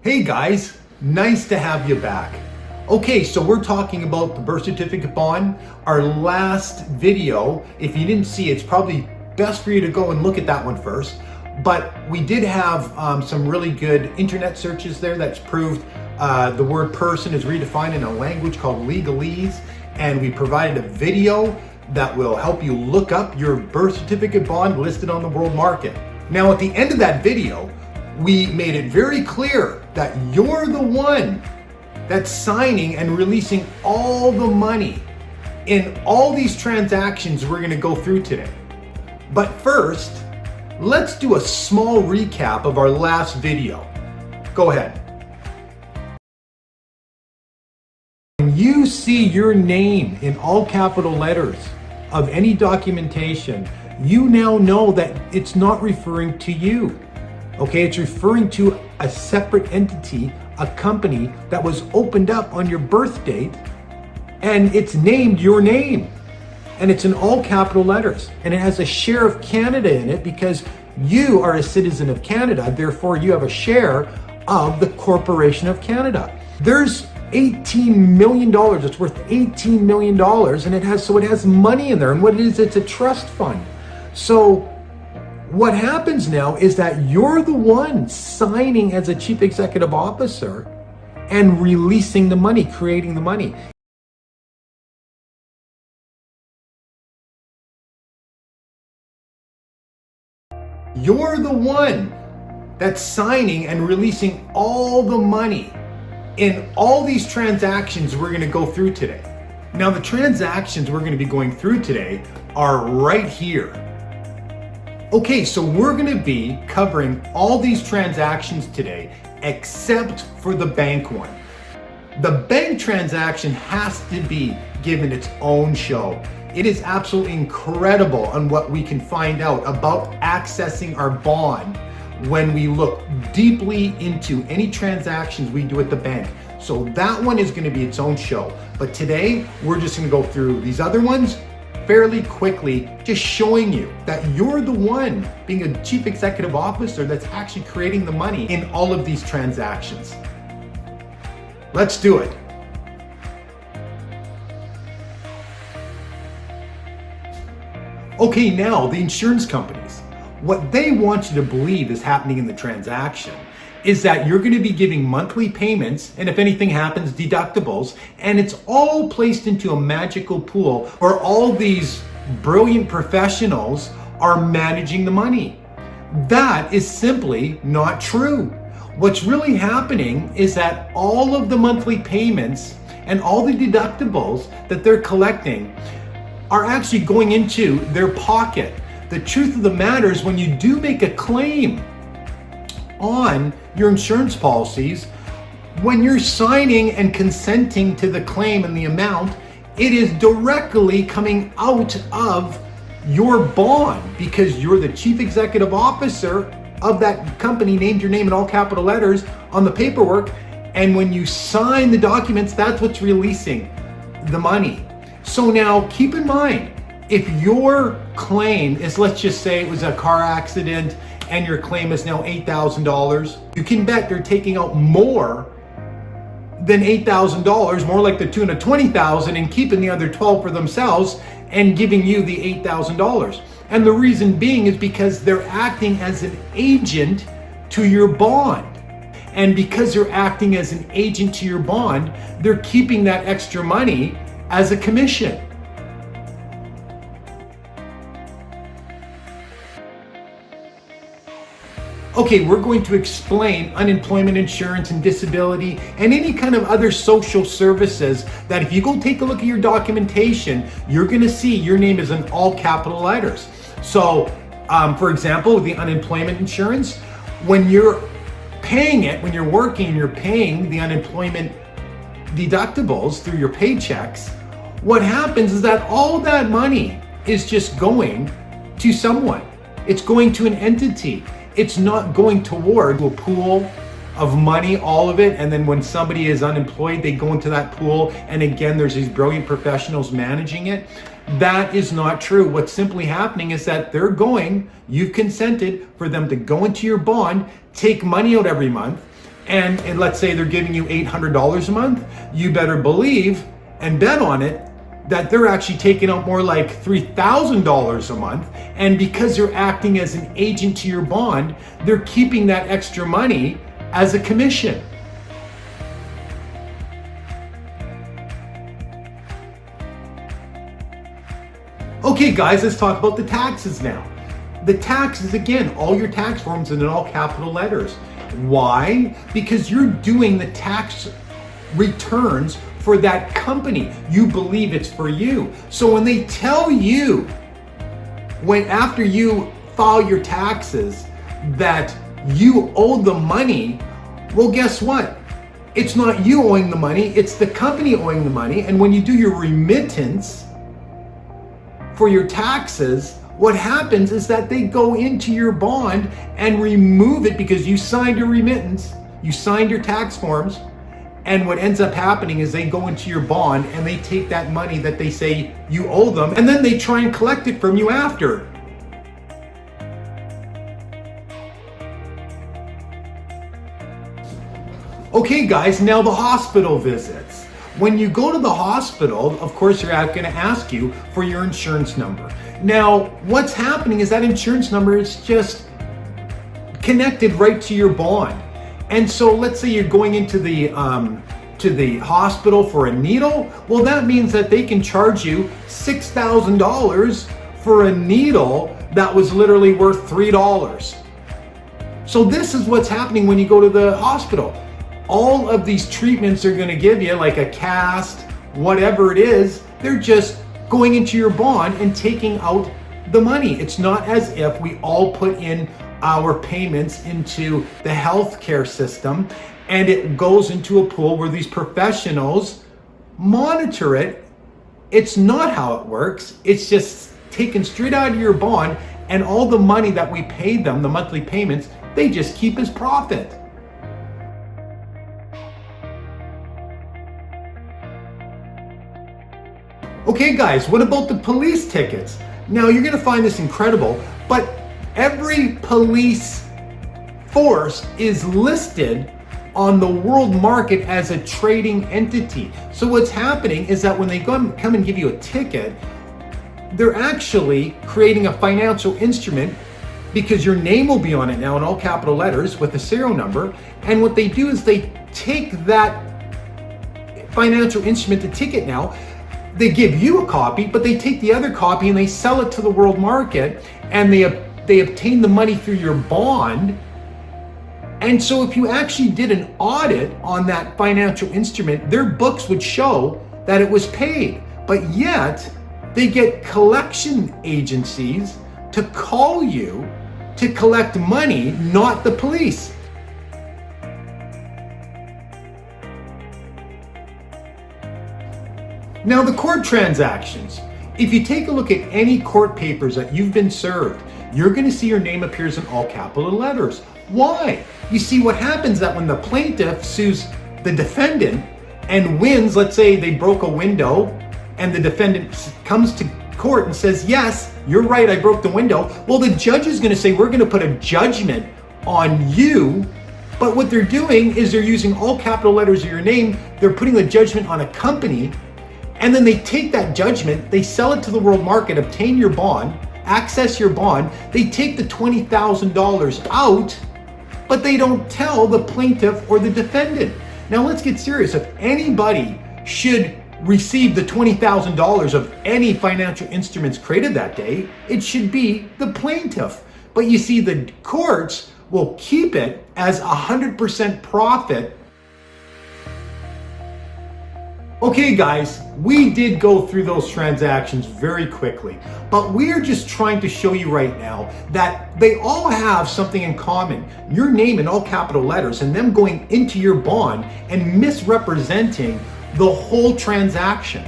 Hey guys, nice to have you back. Okay, so we're talking about the birth certificate bond. Our last video, if you didn't see it, it's probably best for you to go and look at that one first. But we did have some really good internet searches there that's proved the word person is redefined in a language called legalese. And we provided a video that will help you look up your birth certificate bond listed on the world market. Now at the end of that video, we made it very clear that you're the one that's signing and releasing all the money in all these transactions we're gonna go through today. But first, let's do a small recap of our last video. Go ahead. When you see your name in all capital letters of any documentation, you now know that it's not referring to you. Okay, it's referring to a separate entity, a company that was opened up on your birth date, and it's named your name. And it's in all capital letters. And it has a share of Canada in it because you are a citizen of Canada, therefore you have a share of the Corporation of Canada. There's $18 million, it's worth $18 million, and it has money in there. And what it is, it's a trust fund. So what happens now is that you're the one signing as a chief executive officer and releasing the money, creating the money. You're the one that's signing and releasing all the money in all these transactions we're going to go through today. Now, the transactions we're going to be going through today are right here. Okay, so we're going to be covering all these transactions today except for the bank one. The bank transaction has to be given its own show. It is absolutely incredible on what we can find out about accessing our bond when we look deeply into any transactions we do at the bank. So that one is going to be its own show. But today, we're just going to go through these other ones fairly quickly, just showing you that you're the one being a chief executive officer that's actually creating the money in all of these transactions. Let's do it. Okay, now the insurance companies, what they want you to believe is happening in the transaction is that you're going to be giving monthly payments, and if anything happens, deductibles, and it's all placed into a magical pool where all these brilliant professionals are managing the money. That is simply not true. What's really happening is that all of the monthly payments and all the deductibles that they're collecting are actually going into their pocket. The truth of the matter is when you do make a claim on your insurance policies, when you're signing and consenting to the claim and the amount, it is directly coming out of your bond because you're the chief executive officer of that company, named your name in all capital letters on the paperwork. And when you sign the documents, that's what's releasing the money. So now keep in mind, if your claim is, let's just say it was a car accident and your claim is now $8,000, you can bet they're taking out more than $8,000, more like the tune of $20,000, and keeping the other 12 for themselves and giving you the $8,000. And the reason being is because they're acting as an agent to your bond. And because they're acting as an agent to your bond, they're keeping that extra money as a commission. Okay, we're going to explain unemployment insurance and disability and any kind of other social services that if you go take a look at your documentation, you're gonna see your name is in all capital letters. So, for example, with the unemployment insurance, when you're paying it, when you're working, you're paying the unemployment deductibles through your paychecks, what happens is that all that money is just going to someone. It's going to an entity. It's not going toward a pool of money, all of it, and then when somebody is unemployed, they go into that pool, and again, there's these brilliant professionals managing it. That is not true. What's simply happening is that they're going, you've consented for them to go into your bond, take money out every month, and let's say they're giving you $800 a month, you better believe and bet on it that they're actually taking out more like $3,000 a month. And because they're acting as an agent to your bond, they're keeping that extra money as a commission. Okay guys, let's talk about the taxes now. The taxes, again, all your tax forms in all capital letters. Why? Because you're doing the tax returns for that company. You believe it's for you. So when they tell you, after you file your taxes, that you owe the money, well, guess what? It's not you owing the money, it's the company owing the money. And when you do your remittance for your taxes, what happens is that they go into your bond and remove it because you signed your remittance, you signed your tax forms, and what ends up happening is they go into your bond and they take that money that they say you owe them, and then they try and collect it from you after. Okay guys, now the hospital visits. When you go to the hospital, of course, they're going to ask you for your insurance number. Now, what's happening is that insurance number is just connected right to your bond. And so let's say you're going into the hospital for a needle. Well, that means that they can charge you $6,000 for a needle that was literally worth $3. So this is what's happening when you go to the hospital. All of these treatments are going to give you, like a cast, whatever it is, they're just going into your bond and taking out the money. It's not as if we all put in our payments into the healthcare system and it goes into a pool where these professionals monitor it. It's not how it works. It's just taken straight out of your bond, and all the money that we pay them, the monthly payments, they just keep as profit. Okay guys, what about the police tickets? Now you're gonna find this incredible, but every police force is listed on the world market as a trading entity. So what's happening is that when they come and give you a ticket, they're actually creating a financial instrument, because your name will be on it now in all capital letters with a serial number. And what they do is they take that financial instrument, the ticket now, they give you a copy, but they take the other copy and they sell it to the world market, and they obtain the money through your bond. And so if you actually did an audit on that financial instrument, their books would show that it was paid. But yet they get collection agencies to call you to collect money, not the police. Now the court transactions. If you take a look at any court papers that you've been served, you're going to see your name appears in all capital letters. Why? You see, what happens that when the plaintiff sues the defendant and wins, let's say they broke a window and the defendant comes to court and says, yes, you're right, I broke the window. Well, the judge is going to say, we're going to put a judgment on you. But what they're doing is they're using all capital letters of your name. They're putting the judgment on a company. And then they take that judgment, they sell it to the world market, obtain your bond, access your bond. They take the $20,000 out, but they don't tell the plaintiff or the defendant. Now let's get serious. If anybody should receive the $20,000 of any financial instruments created that day, it should be the plaintiff. But you see, the courts will keep it as 100% profit. Okay guys, we did go through those transactions very quickly, but we're just trying to show you right now that they all have something in common. Your name in all capital letters and them going into your bond and misrepresenting the whole transaction.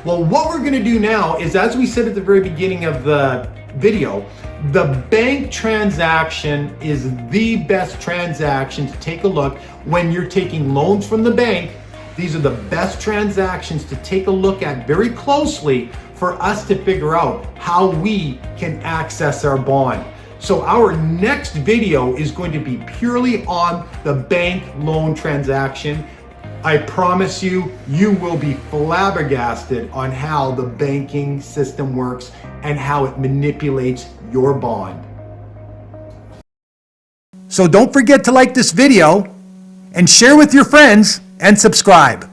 Well, what we're going to do now is, as we said at the very beginning of the video, the bank transaction is the best transaction to take a look when you're taking loans from the bank. These are the best transactions to take a look at very closely for us to figure out how we can access our bond. So our next video is going to be purely on the bank loan transaction. I promise you, you will be flabbergasted on how the banking system works and how it manipulates your bond. So don't forget to like this video and share with your friends and subscribe.